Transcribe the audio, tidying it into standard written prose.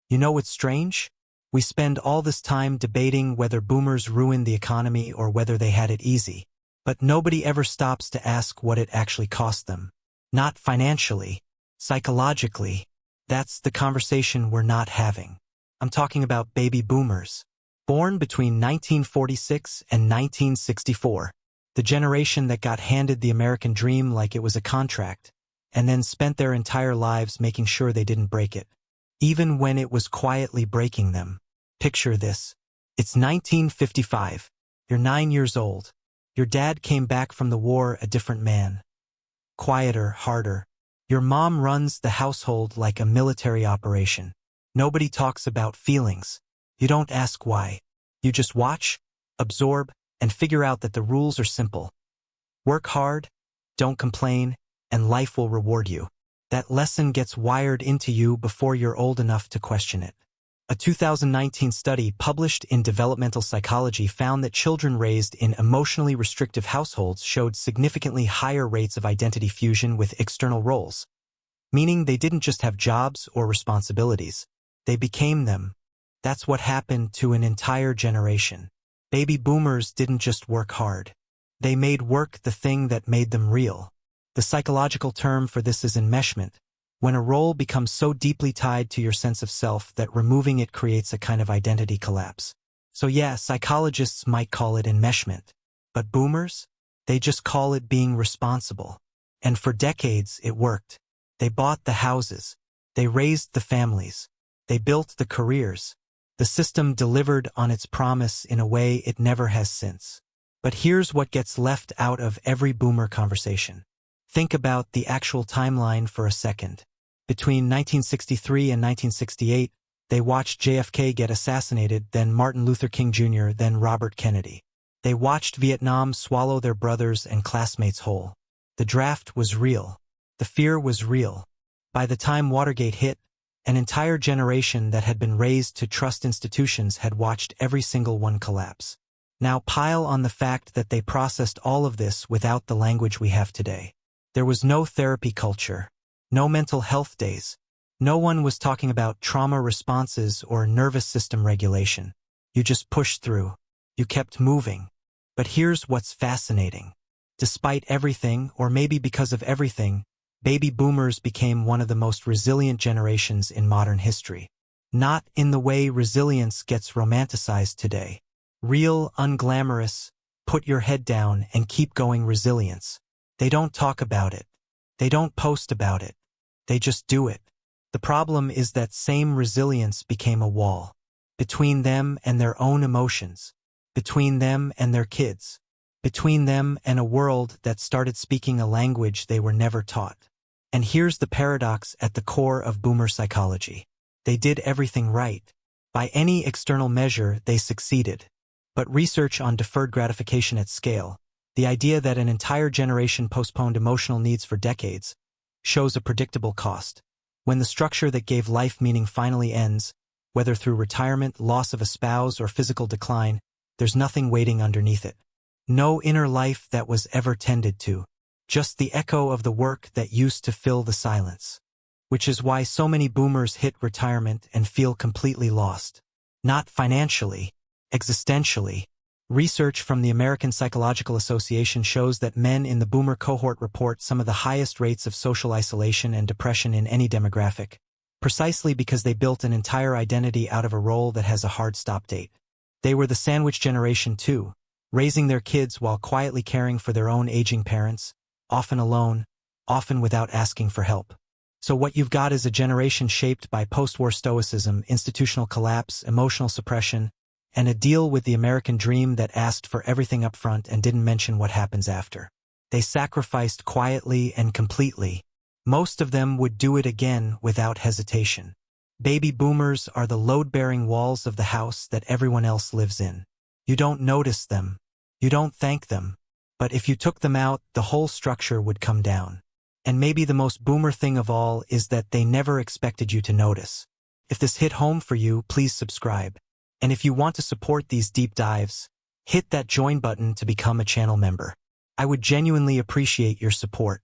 You know what's strange? We spend all this time debating whether boomers ruined the economy or whether they had it easy. But nobody ever stops to ask what it actually cost them. Not financially, psychologically. That's the conversation we're not having. I'm talking about baby boomers. Born between 1946 and 1964. The generation that got handed the American dream like it was a contract, and then spent their entire lives making sure they didn't break it. Even when it was quietly breaking them. Picture this. It's 1955. You're 9 years old. Your dad came back from the war a different man. Quieter, harder. Your mom runs the household like a military operation. Nobody talks about feelings. You don't ask why. You just watch, absorb, and figure out that the rules are simple. Work hard, don't complain, and life will reward you. That lesson gets wired into you before you're old enough to question it. A 2019 study published in Developmental Psychology found that children raised in emotionally restrictive households showed significantly higher rates of identity fusion with external roles, meaning they didn't just have jobs or responsibilities, they became them. That's what happened to an entire generation. Baby boomers didn't just work hard. They made work the thing that made them real. The psychological term for this is enmeshment, when a role becomes so deeply tied to your sense of self that removing it creates a kind of identity collapse. So yeah, psychologists might call it enmeshment. But boomers? They just call it being responsible. And for decades, it worked. They bought the houses. They raised the families. They built the careers. The system delivered on its promise in a way it never has since. But here's what gets left out of every boomer conversation. Think about the actual timeline for a second. Between 1963 and 1968, they watched JFK get assassinated, then Martin Luther King Jr., then Robert Kennedy. They watched Vietnam swallow their brothers and classmates whole. The draft was real. The fear was real. By the time Watergate hit, an entire generation that had been raised to trust institutions had watched every single one collapse. Now pile on the fact that they processed all of this without the language we have today. There was no therapy culture, no mental health days. No one was talking about trauma responses or nervous system regulation. You just pushed through. You kept moving. But here's what's fascinating. Despite everything, or maybe because of everything, baby boomers became one of the most resilient generations in modern history. Not in the way resilience gets romanticized today. Real, unglamorous, put your head down and keep going resilience. They don't talk about it. They don't post about it. They just do it. The problem is that same resilience became a wall. Between them and their own emotions. Between them and their kids. Between them and a world that started speaking a language they were never taught. And here's the paradox at the core of boomer psychology. They did everything right. By any external measure, they succeeded. But research on deferred gratification at scale, the idea that an entire generation postponed emotional needs for decades, shows a predictable cost. When the structure that gave life meaning finally ends, whether through retirement, loss of a spouse, or physical decline, there's nothing waiting underneath it. No inner life that was ever tended to. Just the echo of the work that used to fill the silence. Which is why so many boomers hit retirement and feel completely lost. Not financially, existentially. Research from the American Psychological Association shows that men in the boomer cohort report some of the highest rates of social isolation and depression in any demographic, precisely because they built an entire identity out of a role that has a hard stop date. They were the sandwich generation too, raising their kids while quietly caring for their own aging parents, often alone, often without asking for help. So what you've got is a generation shaped by post-war stoicism, institutional collapse, emotional suppression, and a deal with the American dream that asked for everything up front and didn't mention what happens after. They sacrificed quietly and completely. Most of them would do it again without hesitation. Baby boomers are the load-bearing walls of the house that everyone else lives in. You don't notice them. You don't thank them. But if you took them out, the whole structure would come down. And maybe the most boomer thing of all is that they never expected you to notice. If this hit home for you, please subscribe. And if you want to support these deep dives, hit that join button to become a channel member. I would genuinely appreciate your support.